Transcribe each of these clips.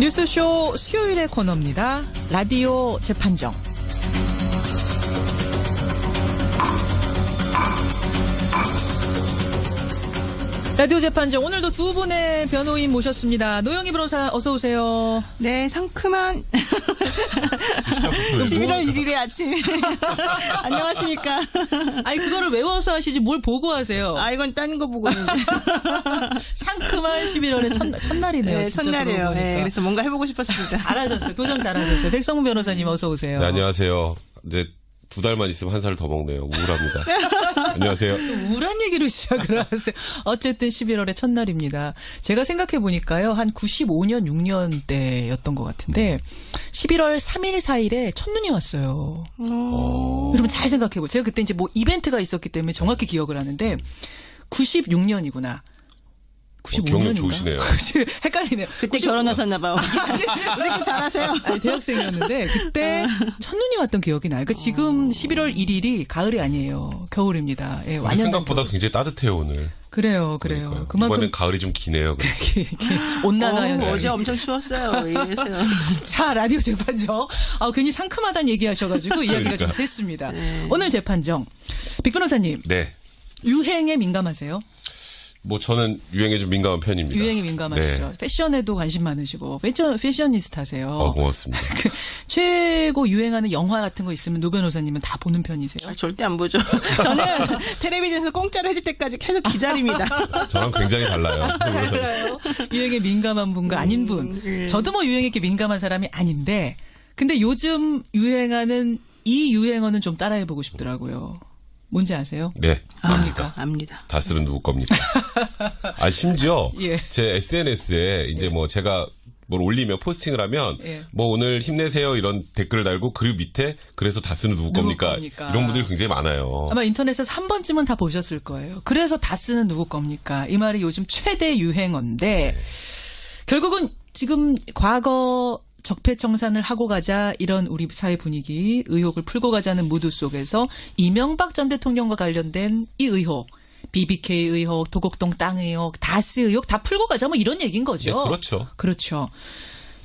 뉴스쇼 수요일의 코너입니다. 라디오 재판정. 라디오 재판정 오늘도 두 분의 변호인 모셨습니다. 노영희 변호사 어서 오세요. 네, 상큼한 11월 1일의 아침. 안녕하십니까. 아니 그거를 외워서 하시지 뭘 보고 하세요. 아, 이건 딴 거 보고 있는데. 상큼한 11월의 첫날이네요. 네, 첫날이에요. 네, 그래서 뭔가 해보고 싶었습니다. 잘하셨어요. 도전 잘하셨어요. 백성문 변호사님 어서 오세요. 네, 안녕하세요. 이제 2달만 있으면 한 살 더 먹네요. 우울합니다. 안녕하세요. 우울한 얘기로 시작을 하세요. 어쨌든 11월의 첫날입니다. 제가 생각해 보니까요. 한 95년, 6년 때였던 것 같은데 11월 3일, 4일에 첫눈이 왔어요. 여러분 잘 생각해 보세요. 제가 그때 이제 뭐 이벤트가 있었기 때문에 정확히 기억을 하는데 96년이구나. 95년인가? 경력 좋으시네요. 헷갈리네요. 그때 결혼하셨나 봐요. 왜 이렇게 잘하세요? 아니, 대학생이었는데 그때 첫눈이 왔던 기억이 나요. 그러니까 지금 11월 1일이 가을이 아니에요. 겨울입니다. 예, 완전 생각보다 굉장히 따뜻해요 오늘. 그래요. 그러니까요. 그만큼 이번엔 가을이 좀 기네요. 온난화 현상. 어제 엄청 추웠어요. 이래서요. 자, 라디오 재판정. 괜히 상큼하다는 얘기하셔가지고 이야기가 좀 샜습니다. 오늘 재판정. 빅 변호사님. 네. 유행에 민감하세요? 뭐 저는 유행에 좀 민감한 편입니다. 유행에 민감하시죠. 네. 패션에도 관심 많으시고 패셔니스타세요. 고맙습니다. 최고 유행하는 영화 같은 거 있으면 노 변호사님은 다 보는 편이세요? 절대 안 보죠. 저는 텔레비전에서 공짜로 해줄 때까지 계속 기다립니다. 저랑 굉장히 달라요. 달라요. 유행에 민감한 분과 아닌 분. 저도 뭐 유행에 이렇게 민감한 사람이 아닌데 근데 요즘 유행하는 이 유행어는 좀 따라해보고 싶더라고요. 뭔지 아세요? 네. 압니다. 다스는 누구 겁니까? 심지어 예. 제 SNS에 이제 뭐 제가 뭘 올리면 포스팅을 하면 뭐 오늘 힘내세요 이런 댓글을 달고 그 밑에 그래서 다스는 누구 겁니까? 이런 분들이 굉장히 많아요. 아마 인터넷에서 한 번쯤은 다 보셨을 거예요. 그래서 다스는 누구 겁니까? 이 말이 요즘 최대 유행어인데 결국은 지금 과거 적폐청산을 하고 가자 이런 우리 사회 분위기 의혹을 풀고 가자는 무드 속에서 이명박 전 대통령과 관련된 이 의혹 BBK 의혹 도곡동 땅 의혹 다스 의혹 다 풀고 가자 뭐 이런 얘기인 거죠. 네, 그렇죠. 그렇죠.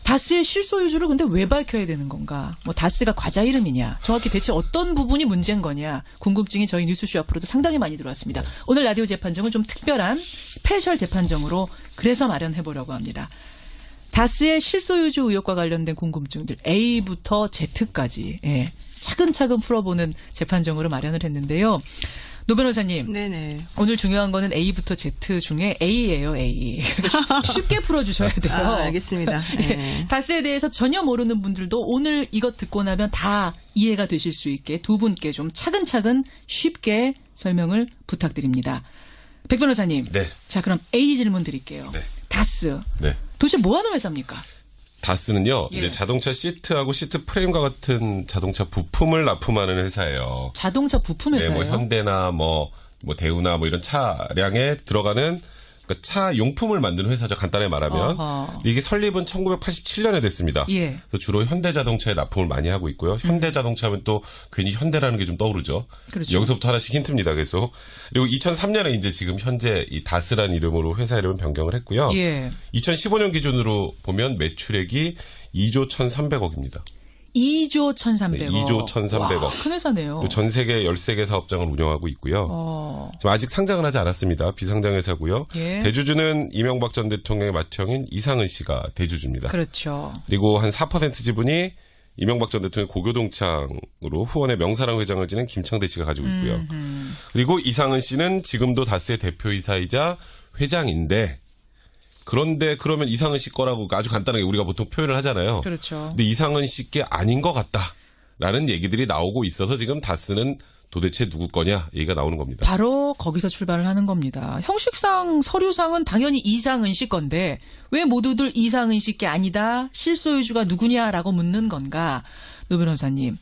다스의 실소유주를 근데 왜 밝혀야 되는 건가? 뭐 다스가 과자 이름이냐? 정확히 대체 어떤 부분이 문제인 거냐? 궁금증이 저희 뉴스쇼 앞으로도 상당히 많이 들어왔습니다. 오늘 라디오 재판정은 좀 특별한 스페셜 재판정으로 그래서 마련해 보려고 합니다. 다스의 실소유주 의혹과 관련된 궁금증들 A부터 Z까지 차근차근 풀어보는 재판정으로 마련을 했는데요. 노 변호사님. 네네. 오늘 중요한 거는 A부터 Z 중에 A예요, A. 쉽게 풀어주셔야 돼요. 알겠습니다. 네. 다스에 대해서 전혀 모르는 분들도 오늘 이것 듣고 나면 다 이해가 되실 수 있게 두 분께 좀 차근차근 쉽게 설명을 부탁드립니다. 백 변호사님. 네. 자, 그럼 A 질문 드릴게요. 네. 다스. 네. 도대체 뭐 하는 회사입니까? 다스는요, 이제 자동차 시트하고 시트 프레임과 같은 자동차 부품을 납품하는 회사예요. 자동차 부품 회사예요? 네, 뭐 현대나 뭐 대우나 뭐 이런 차량에 들어가는 그러니까 차 용품을 만드는 회사죠. 간단히 말하면. 이게 설립은 1987년에 됐습니다. 예. 그래서 주로 현대자동차에 납품을 많이 하고 있고요. 현대자동차면 또 괜히 현대라는 게 좀 떠오르죠. 그렇죠. 여기서부터 하나씩 힌트입니다. 그래서 그리고 2003년에 이제 지금 현재 이 다스라는 이름으로 회사 이름을 변경을 했고요. 예. 2015년 기준으로 보면 매출액이 2조 1,300억입니다. 2조 1,300억. 네, 2조 1,300억. 와, 큰 회사네요. 전 세계 13개 사업장을 운영하고 있고요. 지금 아직 상장은 하지 않았습니다. 비상장 회사고요. 예. 대주주는 이명박 전 대통령의 맏형인 이상은 씨가 대주주입니다. 그렇죠. 그리고 한 4% 지분이 이명박 전 대통령 고교동창으로 후원의 명사랑 회장을 지낸 김창대 씨가 가지고 있고요. 그리고 이상은 씨는 지금도 다스의 대표이사이자 회장인데 그런데 그러면 이상은 씨 거라고 아주 간단하게 우리가 보통 표현을 하잖아요. 그렇죠. 근데 이상은 씨께 아닌 것 같다라는 얘기들이 나오고 있어서 지금 다스는 도대체 누구 거냐 얘기가 나오는 겁니다. 바로 거기서 출발을 하는 겁니다. 형식상 서류상은 당연히 이상은 씨 건데 왜 모두들 이상은 씨께 아니다 실소유주가 누구냐라고 묻는 건가? 노 변호사님.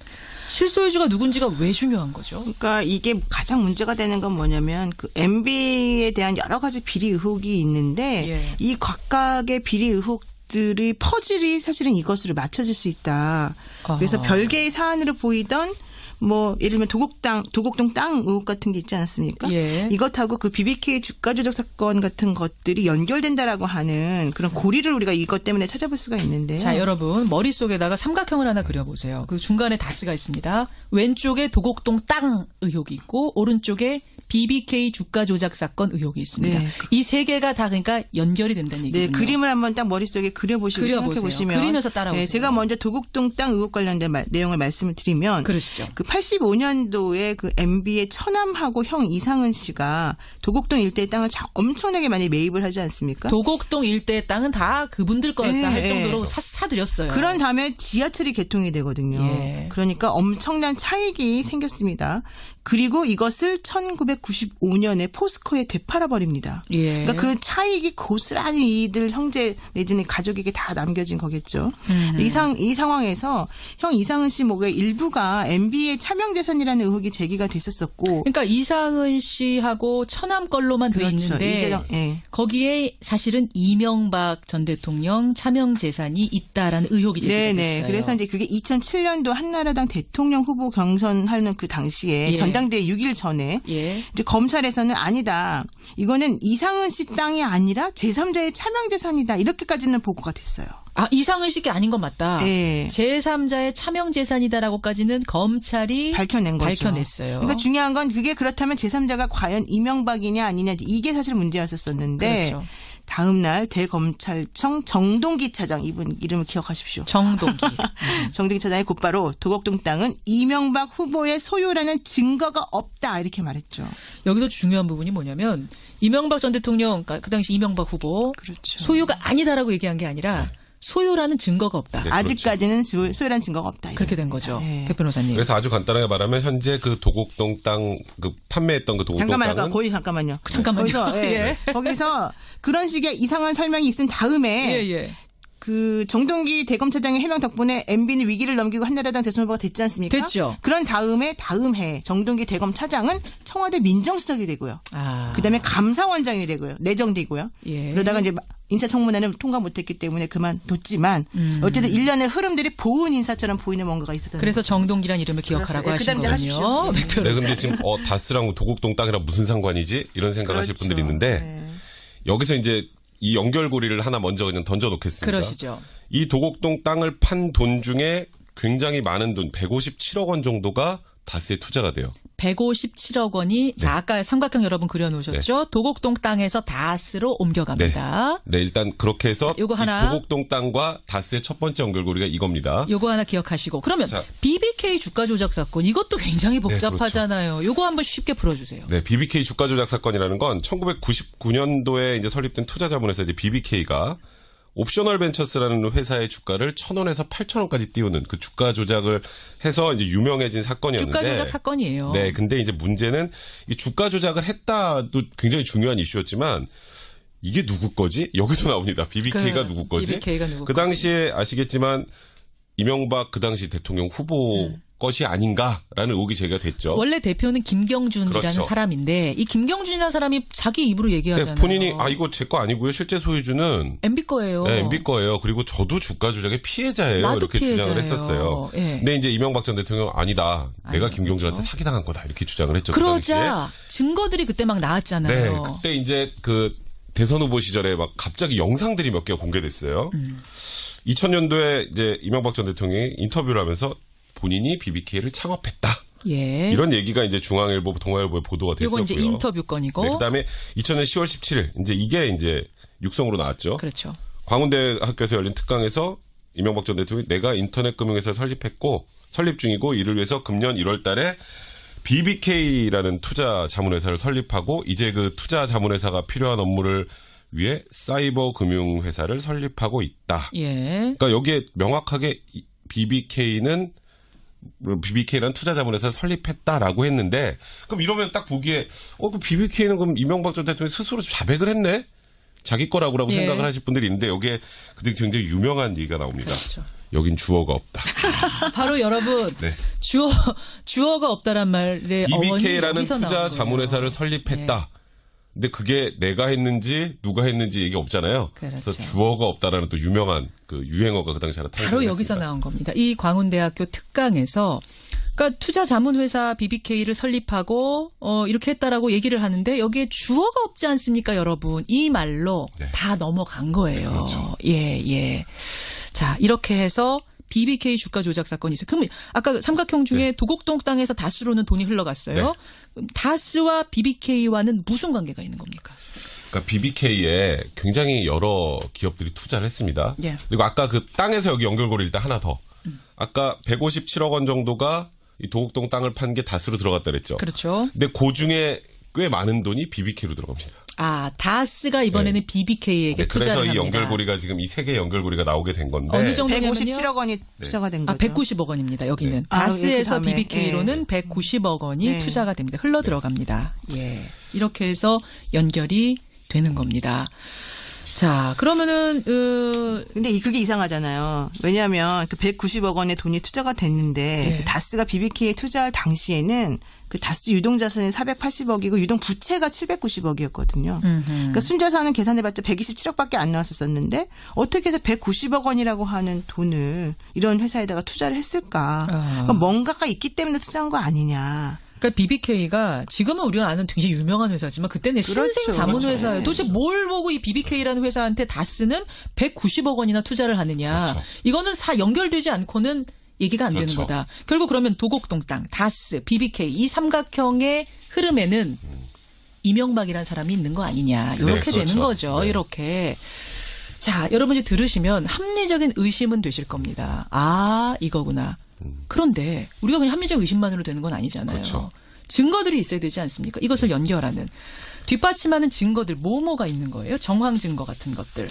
실소유주가 누군지가 왜 중요한 거죠? 그러니까 이게 가장 문제가 되는 건 뭐냐면 그 MB에 대한 여러 가지 비리 의혹이 있는데 이 각각의 비리 의혹들의 퍼즐이 사실은 이것으로 맞춰질 수 있다. 그래서 별개의 사안으로 보이던 뭐 예를 들면 도곡동 땅 의혹 같은 게 있지 않았습니까? 예. 이것하고 그 BBK 주가 조작 사건 같은 것들이 연결된다라고 하는 그런 고리를 우리가 이것 때문에 찾아볼 수가 있는데요. 자, 여러분 머릿속에다가 삼각형을 하나 그려보세요. 그 중간에 다스가 있습니다. 왼쪽에 도곡동 땅 의혹이 있고 오른쪽에 BBK 주가 조작 사건 의혹이 있습니다. 네. 이 세 개가 다 그러니까 연결이 된다는 얘기군요. 네, 그림을 한번 딱 머릿속에 그려보시고 생각해 보시면 그리면서 따라오세요. 네, 제가 먼저 도곡동 땅 의혹 관련된 내용을 말씀을 드리면 그러시죠. 그 85년도에 그 MB의 처남하고 형 이상은 씨가 도곡동 일대의 땅을 엄청나게 많이 매입을 하지 않습니까? 도곡동 일대의 땅은 다 그분들 거였다 네, 할 정도로 네. 사드렸어요. 그런 다음에 지하철이 개통이 되거든요. 예. 그러니까 엄청난 차익이 생겼습니다. 그리고 이것을 1995년에 포스코에 되팔아버립니다. 예. 그러니까 그 차익이 고스란히 이들 형제 내지는 가족에게 다 남겨진 거겠죠. 이 상황에서 형 이상은 씨 목의 일부가 MB의 차명재산이라는 의혹이 제기가 됐었었고. 그러니까 이상은 씨하고 처남 걸로만 돼 그렇죠. 있는데 예. 거기에 사실은 이명박 전 대통령 차명재산이 있다라는 의혹이 제기가 네네. 됐어요. 그래서 이제 그게 2007년도 한나라당 대통령 후보 경선하는 그 당시에 예. 전당대회 6일 전에 예. 이제 검찰에서는 아니다. 이거는 이상은 씨 땅이 아니라 제3자의 차명재산이다. 이렇게까지는 보고가 됐어요. 아, 이상은 씨게 아닌 건 맞다. 네. 제3자의 차명재산이다라고까지는 검찰이 밝혀낸 거죠. 밝혀냈어요. 그러니까 중요한 건 그게 그렇다면 제3자가 과연 이명박이냐 아니냐 이게 사실 문제였었는데 그렇죠. 다음 날 대검찰청 정동기 차장 이분 이름을 기억하십시오. 정동기. 정동기 차장이 곧바로 도곡동 땅은 이명박 후보의 소유라는 증거가 없다 이렇게 말했죠. 여기서 중요한 부분이 뭐냐면 이명박 전 대통령 그러니까 그 당시 이명박 후보 그렇죠. 소유가 아니다라고 얘기한 게 아니라 소유라는 증거가 없다. 네. 아직까지는 소유라는 증거가 없다. 그렇게 된 거죠. 네. 백 변호사님. 그래서 아주 간단하게 말하면 현재 그 도곡동 땅 그 판매했던 그 도곡동 땅은 거기 잠깐만요. 잠깐만요. 예. 거기서 그런 식의 이상한 설명이 있은 다음에 예. 그 정동기 대검차장의 해명 덕분에 MB는 위기를 넘기고 한나라당 대선 후보가 됐지 않습니까? 됐죠. 그런 다음 해 정동기 대검차장은 청와대 민정수석이 되고요. 아. 그다음에 감사원장이 되고요. 내정되고요. 예. 그러다가 이제 인사청문회는 통과 못했기 때문에 그만뒀지만 어쨌든 일련의 흐름들이 보은 인사처럼 보이는 뭔가가 있었던 그래서 거죠. 정동기란 이름을 기억하라고 하신 그다음에 하십시오. 거군요. 백 네, 변호사. 근데 지금 다스랑 도곡동 땅이랑 무슨 상관이지? 이런 생각하실 그렇죠. 분들이 있는데 네. 여기서 이제 이 연결고리를 하나 먼저 그냥 던져 놓겠습니다. 그러시죠. 이 도곡동 땅을 판 돈 중에 굉장히 많은 돈, 157억 원 정도가 다스에 투자가 돼요. 157억 원이 자 아까 삼각형 여러분 그려놓으셨죠. 도곡동 땅에서 다스로 옮겨갑니다. 네, 일단 그렇게 해서 요거 이 하나. 도곡동 땅과 다스의 첫 번째 연결고리가 이겁니다. 요거 하나 기억하시고 그러면 자. BBK 주가 조작 사건 이것도 굉장히 복잡하잖아요. 요거 한번 쉽게 풀어주세요. 네, BBK 주가 조작 사건이라는 건 1999년도에 이제 설립된 투자자문에서 이제 BBK가 옵셔널 벤처스라는 회사의 주가를 1,000원에서 8,000원까지 띄우는 그 주가 조작을 해서 이제 유명해진 사건이었는데. 주가 조작 사건이에요. 네, 근데 이제 문제는 이 주가 조작을 했다도 굉장히 중요한 이슈였지만 이게 누구 거지? 여기도 나옵니다. BBK가 누구 거지? BBK가 누구 그 당시에 아시겠지만 이명박 그 당시 대통령 후보 것이 아닌가라는 의혹이 제기가 됐죠. 원래 대표는 김경준이라는 그렇죠. 사람인데 이 김경준이라는 사람이 자기 입으로 얘기하잖아요. 네, 본인이 이거 제 거 아니고요. 실제 소유주는 MB 거예요. 네, MB 거예요. 그리고 저도 주가 조작의 피해자예요. 나도 이렇게 피해자예요. 주장을 했었어요. 예. 근데 이제 이명박 전 대통령 내가 김경준한테 사기당한 거다 이렇게 주장을 했죠. 그 당시에. 그러자 증거들이 그때 막 나왔잖아요. 네, 그때 이제 그 대선 후보 시절에 막 갑자기 영상들이 몇 개가 공개됐어요. 2000년도에 이제 이명박 전 대통령이 인터뷰를 하면서 본인이 BBK를 창업했다. 예. 이런 얘기가 이제 중앙일보, 동아일보에 보도가 됐었고요. 이건 이제 인터뷰 건이고. 네, 그다음에 2000년 10월 17일 이게 이제 육성으로 나왔죠. 그렇죠. 광운대학교에서 열린 특강에서 이명박 전 대통령이 내가 인터넷 금융회사를 설립 중이고 이를 위해서 금년 1월 달에 BBK라는 투자 자문회사를 설립하고 이제 그 투자 자문회사가 필요한 업무를 위해 사이버 금융회사를 설립하고 있다. 예. 그러니까 여기에 명확하게 BBK라는 투자 자문회사를 설립했다라고 했는데 그럼 이러면 딱 보기에 그 BBK는 그럼 이명박 전 대통령이 스스로 자백을 했네? 자기 거라고 예. 생각을 하실 분들이 있는데 여기에 그들이 굉장히 유명한 얘기가 나옵니다. 그렇죠. 여긴 주어가 없다. 바로 여러분 네. 주어가 없다란 말의 어원이 BBK라는 여기서 투자 나온 거예요. 자문회사를 설립했다. 근데 그게 내가 했는지 누가 했는지 얘기 없잖아요. 그렇죠. 그래서 주어가 없다라는 또 유명한 그 유행어가 그 당시 하나 탄생했습니다. 바로 여기서 나온 겁니다. 이 광운대학교 특강에서 그러니까 투자 자문 회사 BBK를 설립하고 이렇게 했다라고 얘기를 하는데 여기에 주어가 없지 않습니까, 여러분? 이 말로 네. 다 넘어간 거예요. 네, 그렇죠. 예. 자, 이렇게 해서 BBK 주가 조작 사건이 있어요. 그럼 아까 삼각형 중에 네. 도곡동 땅에서 다스로는 돈이 흘러갔어요. 네. 그럼 다스와 BBK와는 무슨 관계가 있는 겁니까? 그러니까 BBK에 굉장히 여러 기업들이 투자를 했습니다. 예. 그리고 아까 그 땅에서 여기 연결고리 일단 하나 더. 아까 157억 원 정도가 이 도곡동 땅을 판 게 다스로 들어갔다 그랬죠. 그렇죠. 근데 그 중에 꽤 많은 돈이 BBK로 들어갑니다. 아, 다스가 이번에는 BBK에게 네, 투자를 그래서 이 합니다. 연결고리가 지금 이 세 개 연결고리가 나오게 된 건데. 어느 정도냐면요? 157억 원이 투자가 된 거죠. 190억 원입니다. 여기는. 네. 다스에서 그다음에, BBK로는 190억 원이 네. 투자가 됩니다. 흘러 들어갑니다. 예. 이렇게 해서 연결이 되는 겁니다. 자, 그러면은 근데 그게 이상하잖아요. 왜냐하면 그 190억 원의 돈이 투자가 됐는데 예. 그 다스가 BBK에 투자할 당시에는 그 다스 유동자산이 480억이고 유동 부채가 790억이었거든요. 그러니까 순자산은 계산해봤자 127억밖에 안 나왔었는데 어떻게 해서 190억 원이라고 하는 돈을 이런 회사에다가 투자를 했을까? 그러니까 뭔가가 있기 때문에 투자한 거 아니냐. 그러니까 BBK가 지금은 우리가 아는 굉장히 유명한 회사지만 그때는 그렇죠. 신생 자문 그렇죠. 회사예요. 도대체 뭘 보고 이 BBK라는 회사한테 다스는 190억 원이나 투자를 하느냐. 그렇죠. 이거는 연결되지 않고는 얘기가 안 되는 그렇죠. 거다. 결국 그러면 도곡동 땅, 다스, BBK 이 삼각형의 흐름에는 이명박이라는 사람이 있는 거 아니냐. 이렇게 네, 그렇죠. 되는 거죠. 네. 이렇게. 자, 여러분이 들으시면 합리적인 의심은 되실 겁니다. 아, 이거구나. 그런데 우리가 그냥 합리적 의심만으로 되는 건 아니잖아요. 그렇죠. 증거들이 있어야 되지 않습니까? 이것을 연결하는. 뒷받침하는 증거들 뭐가 있는 거예요? 정황 증거 같은 것들.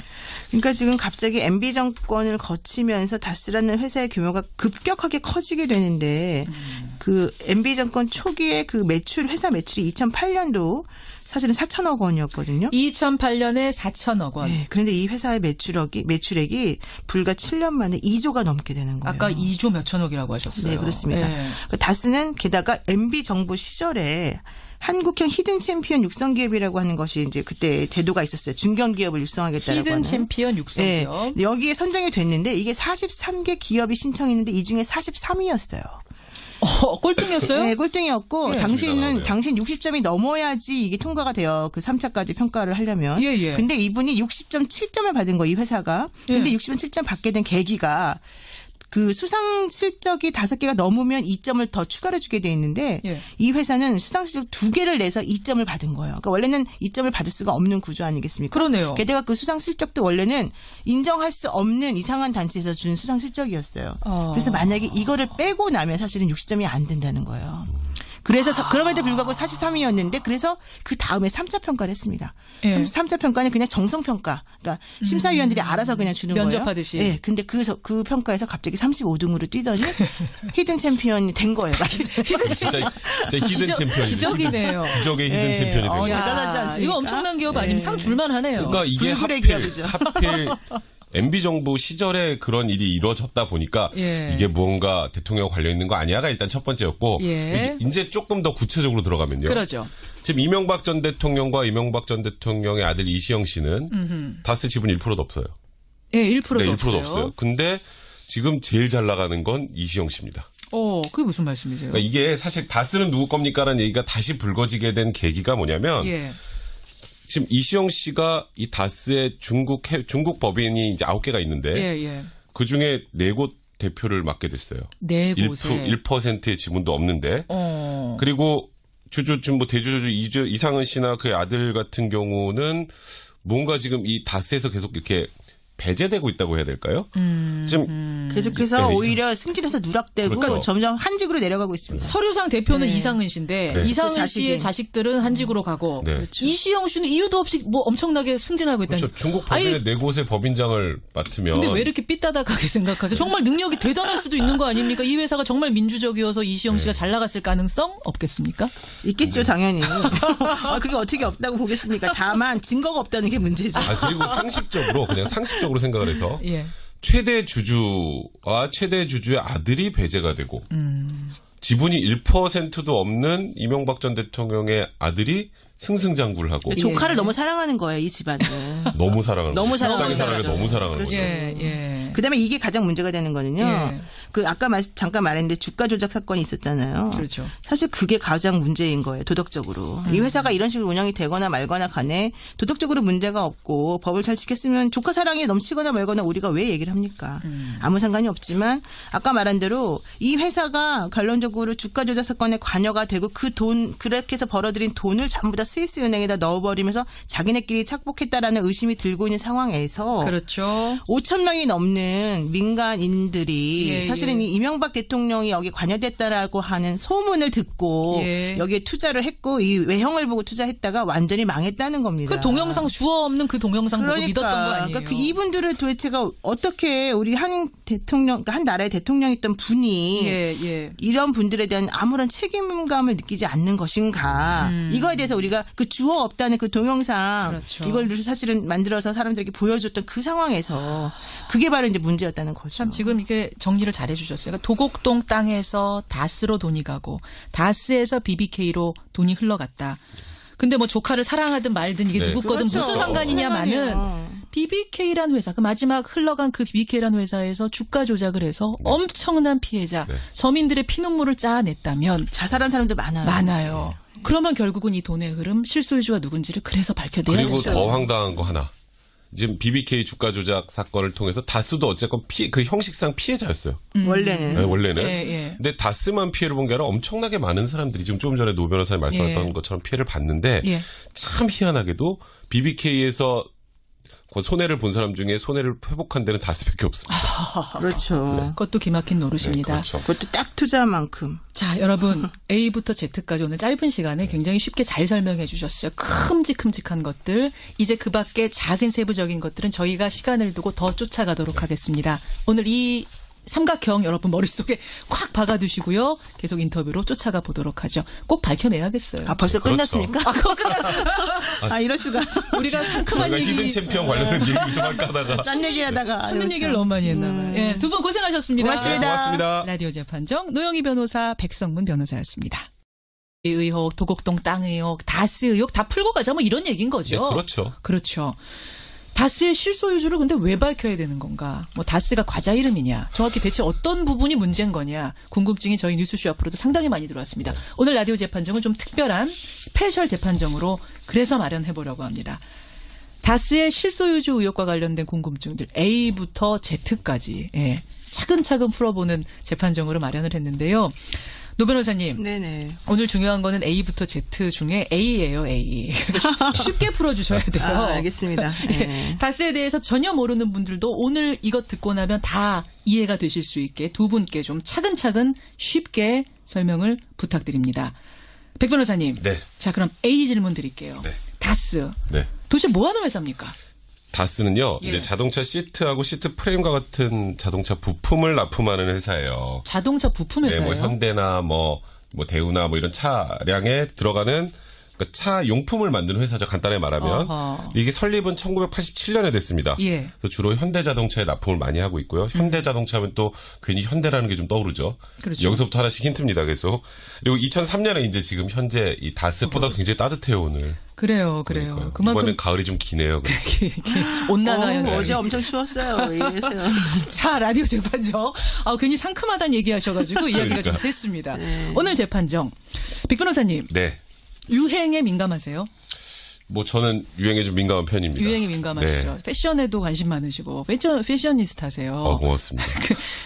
그러니까 지금 갑자기 MB 정권을 거치면서 다스라는 회사의 규모가 급격하게 커지게 되는데 그 MB 정권 초기에 그 회사 매출이 2008년도 사실은 4천억 원이었거든요. 2008년에 4천억 원. 네, 그런데 이 회사의 매출액이 불과 7년 만에 2조가 넘게 되는 거예요. 아까 2조 몇천억이라고 하셨어요. 네, 그렇습니다. 네. 다스는 게다가 MB 정부 시절에 한국형 히든 챔피언 육성 기업이라고 하는 것이 이제 그때 제도가 있었어요. 중견 기업을 육성하겠다라고 히든 하는. 챔피언 육성 네, 기업. 여기에 선정이 됐는데 이게 43개 기업이 신청했는데 이 중에 43위였어요. 꼴등이었어요? 네, 꼴등이었고 예. 당신 60점이 넘어야지 이게 통과가 돼요. 그 3차까지 평가를 하려면. 예, 예. 근데 이분이 60.7점을 받은 거예요, 이 회사가. 근데 예. 60.7점 받게 된 계기가 그 수상 실적이 5개가 넘으면 2점을 더 추가로 주게 돼 있는데 예. 이 회사는 수상 실적 2개를 내서 2점을 받은 거예요. 그러니까 원래는 2점을 받을 수가 없는 구조 아니겠습니까? 그러네요. 게다가 그 수상 실적도 원래는 인정할 수 없는 이상한 단체에서 준 수상 실적이었어요. 그래서 만약에 이거를 빼고 나면 사실은 60점이 안 된다는 거예요. 그래서 그럼에도 불구하고 43위였는데 그래서 그 다음에 3차 평가를 했습니다. 예. 3차 평가는 그냥 정성 평가. 그러니까 심사위원들이 알아서 그냥 주는 거예요. 면접하듯이. 네. 근데 그 평가에서 갑자기 35등으로 뛰더니 히든 챔피언이 된 거예요. 진짜 히든 챔피언이 기적이네요. 기적의 히든 네. 챔피언이 된 거예요. 대단하지 않습니까? 이거 엄청난 기업 아니면 네. 상 줄만 하네요. 그러니까 이게 불굴의 기업이죠. 하필 MB 정부 시절에 그런 일이 이루어졌다 보니까 예. 이게 무언가 대통령 관련 있는 거 아니야가 일단 첫 번째였고 예. 이제 조금 더 구체적으로 들어가면요. 그러죠. 지금 이명박 전 대통령과 이명박 전 대통령의 아들 이시영 씨는 다스 지분 1%도 없어요. 예, 1%도 네, 1%도 없어요. 없어요. 근데 지금 제일 잘 나가는 건 이시영 씨입니다. 그게 무슨 말씀이세요? 그러니까 이게 사실 다스는 누구 겁니까라는 얘기가 다시 불거지게 된 계기가 뭐냐면 예. 지금 이시영 씨가 이 다스의 중국 법인이 이제 9개가 있는데 예. 그 중에 4곳 대표를 맡게 됐어요. 네 곳에. 1%의 지분도 없는데. 그리고 대주주 이상은 씨나 그의 아들 같은 경우는 뭔가 지금 이 다스에서 계속 이렇게 배제되고 있다고 해야 될까요? 지금 계속해서 네, 오히려 승진해서 누락되고 그렇죠. 점점 한직으로 내려가고 있습니다. 서류상 대표는 이상은 씨인데 네. 이상은 그 씨의 자식들은 한직으로 가고 네. 그렇죠. 이시영 씨는 이유도 없이 뭐 엄청나게 승진하고 있다니. 그렇죠. 중국 법인의 4곳의 법인장을 맡으면 근데 왜 이렇게 삐따닥하게 생각하죠? 정말 능력이 대단할 수도 있는 거 아닙니까? 이 회사가 정말 민주적이어서 이시영 씨가 잘 나갔을 가능성 없겠습니까? 있겠죠, 당연히. 그게 어떻게 없다고 보겠습니까? 다만 증거가 없다는 게 문제죠. 그리고 상식적으로 생각을 해서 예. 최대 주주와 최대 주주의 아들이 배제가 되고 지분이 1%도 없는 이명박 전 대통령의 아들이 승승장구를 하고 조카를 너무 사랑하는 거예요, 이 집안은. 너무 사랑하는 너무 거죠. 사랑하는 적당히 사랑해 거죠. 너무 사랑하는 그렇죠. 거죠. 예. 그다음에 이게 가장 문제가 되는 거는요. 예. 아까 잠깐 말했는데 주가 조작 사건이 있었잖아요. 그렇죠. 사실 그게 가장 문제인 거예요. 도덕적으로. 이 회사가 이런 식으로 운영이 되거나 말거나 간에 도덕적으로 문제가 없고 법을 잘 지켰으면 조카 사랑에 넘치거나 말거나 우리가 왜 얘기를 합니까? 아무 상관이 없지만 아까 말한 대로 이 회사가 결론적으로 주가 조작 사건에 관여가 되고 그 돈 그렇게 해서 벌어들인 돈을 전부 다 스위스 은행에다 넣어버리면서 자기네끼리 착복했다라는 의심이 들고 있는 상황에서 그렇죠. 5천 명이 넘는 민간인들이 예, 사실은 이 이명박 대통령이 여기 관여됐다라고 하는 소문을 듣고 예. 여기에 투자를 했고 이 외형을 보고 투자했다가 완전히 망했다는 겁니다. 그 동영상 주어 없는 그 동영상 보고 믿었던 거 아니에요. 그러니까 그 이분들을 도대체가 어떻게 우리 한 대통령, 그러니까 한 나라의 대통령이었던 분이 예. 이런 분들에 대한 아무런 책임감을 느끼지 않는 것인가. 이거에 대해서 우리가 그 주어 없다는 그 동영상 그렇죠. 이걸 사실은 만들어서 사람들에게 보여줬던 그 상황에서 그게 바로 이제 문제였다는 거죠. 참 지금 이게 정리를 잘 해주셨어요. 그러니까 도곡동 땅에서 다스로 돈이 가고 다스에서 BBK로 돈이 흘러갔다. 근데 뭐 조카를 사랑하든 말든 이게 네. 누구 거든 그렇죠. 무슨 상관이냐마는 BBK란 회사, 그 마지막 흘러간 그 BBK란 회사에서 주가 조작을 해서 엄청난 피해자, 서민들의 피눈물을 짜냈다면 자살한 사람도 많아요. 많아요. 그러면 결국은 이 돈의 흐름, 실소유주가 누군지를 그래서 밝혀내야 그리고 되죠. 더 황당한 거 하나. 지금 BBK 주가 조작 사건을 통해서 다스도 어쨌건 그 형식상 피해자였어요. 원래는. 네, 원래는. 예. 근데 다스만 피해를 본 게 아니라 엄청나게 많은 사람들이 지금 조금 전에 노 변호사님 말씀하셨던 것처럼 피해를 봤는데 예. 참 희한하게도 BBK에서 손해를 본 사람 중에 손해를 회복한 데는 다스밖에 없습니다. 그렇죠. 그것도 기막힌 노릇입니다. 그렇죠. 그것도 딱 투자만큼. 자, 여러분 A부터 Z까지 오늘 짧은 시간에 굉장히 쉽게 잘 설명해 주셨어요. 큼직큼직한 것들. 이제 그 밖에 작은 세부적인 것들은 저희가 시간을 두고 더 쫓아가도록 하겠습니다. 오늘 이 삼각형 여러분 머릿속에 콱 박아두시고요. 계속 인터뷰로 쫓아가 보도록 하죠. 꼭 밝혀내야겠어요. 아, 벌써 그렇죠. 끝났습니까? 그거 끝났어요. 아, 이럴 수가. 우리가 상큼한 저희가 히든 얘기, 챔피언 관련된 얘기를 좀 할까 하다가. 짠 얘기하다가. 찾는 얘기를 너무 많이 했나 봐요. 예, 두 분 고생하셨습니다. 고맙습니다. 고맙습니다. 라디오 재판정 노영희 변호사, 백성문 변호사였습니다. 의혹, 도곡동 땅 의혹, 다스 의혹 다 풀고 가자 뭐 이런 얘기인 거죠. 네, 그렇죠. 그렇죠. 다스의 실소유주를 근데 왜 밝혀야 되는 건가? 뭐 다스가 과자 이름이냐? 정확히 대체 어떤 부분이 문제인 거냐? 궁금증이 저희 뉴스쇼 앞으로도 상당히 많이 들어왔습니다. 오늘 라디오 재판정은 좀 특별한 스페셜 재판정으로 그래서 마련해 보려고 합니다. 다스의 실소유주 의혹과 관련된 궁금증들 A부터 Z까지 차근차근 풀어보는 재판정으로 마련을 했는데요. 노 변호사님. 네네. 오늘 중요한 거는 A부터 Z 중에 A예요, A. 쉽게 풀어주셔야 돼요. 알겠습니다. 네. 다스에 대해서 전혀 모르는 분들도 오늘 이것 듣고 나면 다 이해가 되실 수 있게 두 분께 좀 차근차근 쉽게 설명을 부탁드립니다. 백 변호사님. 네. 자, 그럼 A 질문 드릴게요. 네. 다스. 네. 도대체 뭐 하는 회사입니까? 다스는요, 예. 이제 자동차 시트하고 시트 프레임과 같은 자동차 부품을 납품하는 회사예요. 자동차 부품 네, 회사예요. 뭐 현대나 뭐 대우나 뭐 이런 차량에 들어가는 그러니까 차 용품을 만드는 회사죠. 간단하게 말하면. 어허. 이게 설립은 1987년에 됐습니다. 예. 그래서 주로 현대자동차에 납품을 많이 하고 있고요. 현대자동차면 또 괜히 현대라는 게 좀 떠오르죠. 그렇죠. 여기서부터 하나씩 힌트입니다. 계속. 그리고 2003년에 이제 지금 현재 이 다스보다 굉장히 따뜻해요, 오늘. 그래요. 그러니까요. 그만큼 이번엔 가을이 좀 기네요. 온난화 현상. 어제 엄청 추웠어요. 왜 이러세요? 자, 라디오 재판정. 괜히 상큼하다는 얘기하셔가지고 이야기가 좀 그러니까. 셌습니다. 오늘 재판정. 백 변호사님. 네. 유행에 민감하세요? 뭐 저는 유행에 좀 민감한 편입니다. 유행에 민감하시죠. 네. 패션에도 관심 많으시고 패셔니스타세요. 고맙습니다.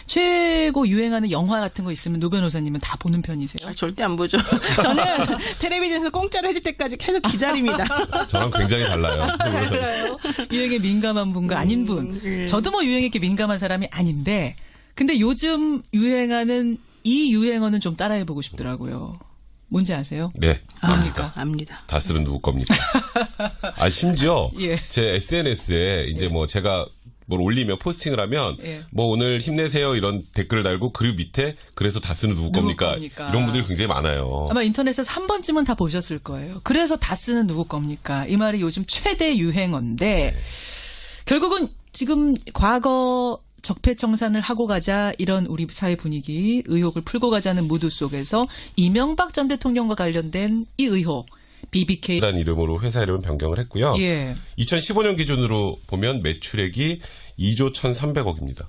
최고 유행하는 영화 같은 거 있으면 노 변호사님은 다 보는 편이세요? 아, 절대 안 보죠. 저는 텔레비전에서 공짜로 해줄 때까지 계속 기다립니다. 저랑 굉장히 달라요. 달라요. 유행에 민감한 분과 아닌 분. 저도 뭐 유행에 이렇게 민감한 사람이 아닌데 근데 요즘 유행하는 이 유행어는 좀 따라해보고 싶더라고요. 뭔지 아세요? 네. 뭡니까? 압니다. 다스는 누구 겁니까? 심지어 예. 제 SNS에 이제 뭐 제가 뭘 올리면 포스팅을 하면 예. 뭐 오늘 힘내세요 이런 댓글을 달고 그 밑에 그래서 다스는 누구 겁니까? 이런 분들이 굉장히 많아요. 아마 인터넷에서 한 번쯤은 다 보셨을 거예요. 그래서 다스는 누구 겁니까? 이 말이 요즘 최대 유행어인데 결국은 지금 과거 적폐청산을 하고 가자 이런 우리 사회 분위기 의혹을 풀고 가자는 무드 속에서 이명박 전 대통령과 관련된 이 의혹 BBK 라는 이름으로 회사 이름을 변경을 했고요. 예. 2015년 기준으로 보면 매출액이 2조 1,300억입니다.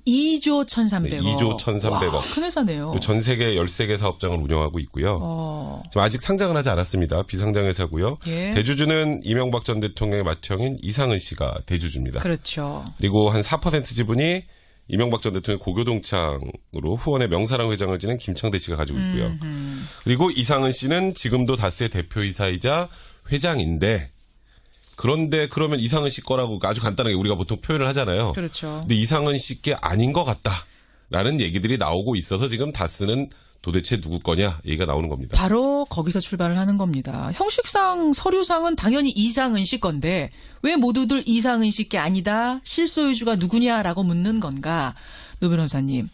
2조 1,300억. 네, 2조 1,300억. 와, 큰 회사네요. 전 세계 13개 사업장을 운영하고 있고요. 지금 아직 상장은 하지 않았습니다. 비상장 회사고요. 예. 대주주는 이명박 전 대통령의 맏형인 이상은 씨가 대주주입니다. 그렇죠. 그리고 한 4% 지분이 이명박 전 대통령 고교동창으로 후원의 명사랑 회장을 지낸 김창대 씨가 가지고 있고요. 그리고 이상은 씨는 지금도 다스의 대표이사이자 회장인데, 그런데 그러면 이상은 씨 거라고 아주 간단하게 우리가 보통 표현을 하잖아요. 그렇죠. 근데 이상은 씨께 아닌 것 같다라는 얘기들이 나오고 있어서 지금 다스는 도대체 누구 거냐 얘기가 나오는 겁니다. 바로 거기서 출발을 하는 겁니다. 형식상 서류상은 당연히 이상은 씨 건데 왜 모두들 이상은 씨께 아니다, 실소유주가 누구냐라고 묻는 건가. 노 변호사님,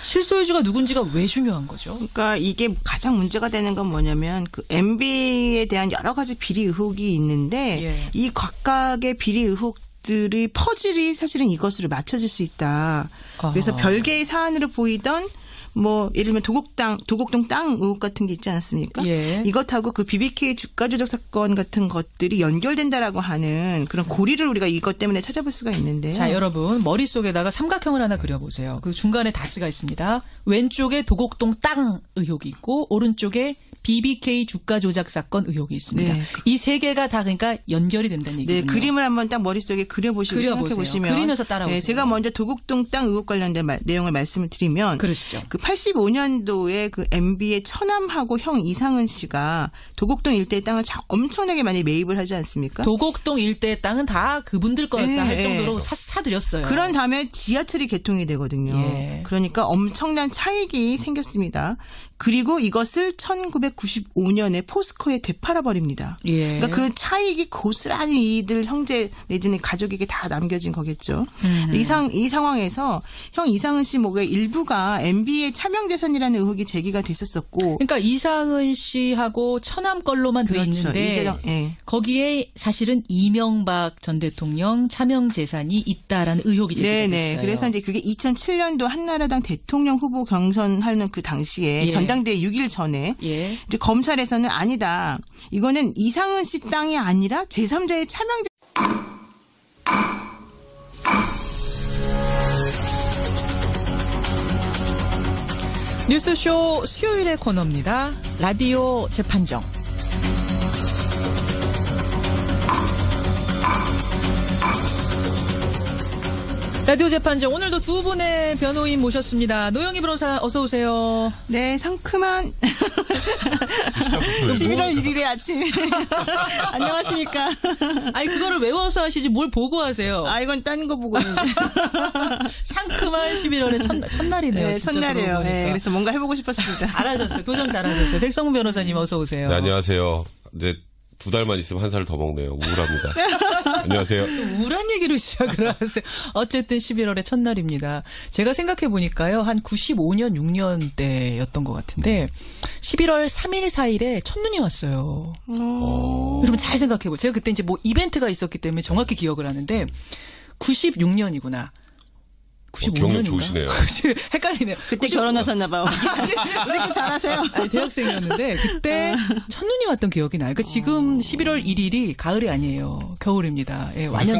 실소유주가 누군지가 왜 중요한 거죠? 그러니까 이게 가장 문제가 되는 건 뭐냐면 그 MB에 대한 여러 가지 비리 의혹이 있는데 예. 이 각각의 비리 의혹들의 퍼즐이 사실은 이것으로 맞춰질 수 있다. 그래서 별개의 사안으로 보이던 뭐 예를 들면 도곡동 땅 의혹 같은 게 있지 않았습니까? 예. 이것하고 그 BBK 주가 조작 사건 같은 것들이 연결된다라고 하는 그런 고리를 우리가 이것 때문에 찾아볼 수가 있는데요. 자, 여러분 머릿속에다가 삼각형을 하나 그려보세요. 그 중간에 다스가 있습니다. 왼쪽에 도곡동 땅 의혹이 있고 오른쪽에 BBK 주가 조작 사건 의혹이 있습니다. 네. 이 세 개가 다 그러니까 연결이 된다는 얘기군요. 네, 그림을 한번 딱 머릿속에 그려보시고 생각해 보시면 그리면서 따라오세요. 네, 제가 먼저 도곡동 땅 의혹 관련된 내용을 말씀을 드리면 그러시죠. 그 85년도에 그 MB의 처남하고 형 이상은 씨가 도곡동 일대의 땅을 엄청나게 많이 매입을 하지 않습니까? 도곡동 일대의 땅은 다 그분들 거였다 네, 할 정도로 네. 사드렸어요. 그런 다음에 지하철이 개통이 되거든요. 예. 그러니까 엄청난 차익이 생겼습니다. 그리고 이것을 1995년에 포스코에 되팔아버립니다. 예. 그러니까 그 차익이 고스란히 이들 형제 내지는 가족에게 다 남겨진 거겠죠. 이 상황에서 형 이상은 씨 목의 일부가 MB의 차명재산이라는 의혹이 제기가 됐었었고. 그러니까 이상은 씨하고 처남 걸로만 돼 그렇죠. 있는데 이재정, 예. 거기에 사실은 이명박 전 대통령 차명재산이 있다라는 의혹이 제기가 됐어요. 네네. 그래서 이제 그게 2007년도 한나라당 대통령 후보 경선하는 그 당시에 예. 전당대회 6일 전에 예. 이제 검찰에서는 아니다. 이거는 이상은 씨 땅이 아니라 제3자의 차명재. 뉴스쇼 수요일의 코너입니다. 라디오 재판정. 라디오 재판정 오늘도 두 분의 변호인 모셨습니다. 노영희 변호사 어서 오세요. 네, 상큼한 11월 1일의 아침. 안녕하십니까. 아니 그거를 외워서 하시지 뭘 보고 하세요. 아, 이건 딴 거 보고 있는데. 상큼한 11월의 첫날이네요. 네, 진짜 첫날이에요. 네, 네, 그래서 뭔가 해보고 싶었습니다. 잘하셨어요. 도전 잘하셨어요. 백성문 변호사님 어서 오세요. 네, 안녕하세요. 이제 2달만 있으면 한 살 더 먹네요. 우울합니다. 안녕하세요. 우울한 얘기로 시작을 하세요. 어쨌든 11월의 첫날입니다. 제가 생각해 보니까요. 한 95년, 6년 때였던 것 같은데 11월 3일, 4일에 첫눈이 왔어요. 여러분 잘 생각해 보세요. 제가 그때 이제 뭐 이벤트가 있었기 때문에 정확히 기억을 하는데 96년이구나. 95년인가? 기억력 좋으시네요. 헷갈리네요. 그때 결혼하셨나 봐요. 왜 이렇게 잘하세요? 아니, 대학생이었는데 그때 첫눈이 왔던 기억이 나요. 그러니까 지금 11월 1일이 가을이 아니에요. 겨울입니다. 예, 완연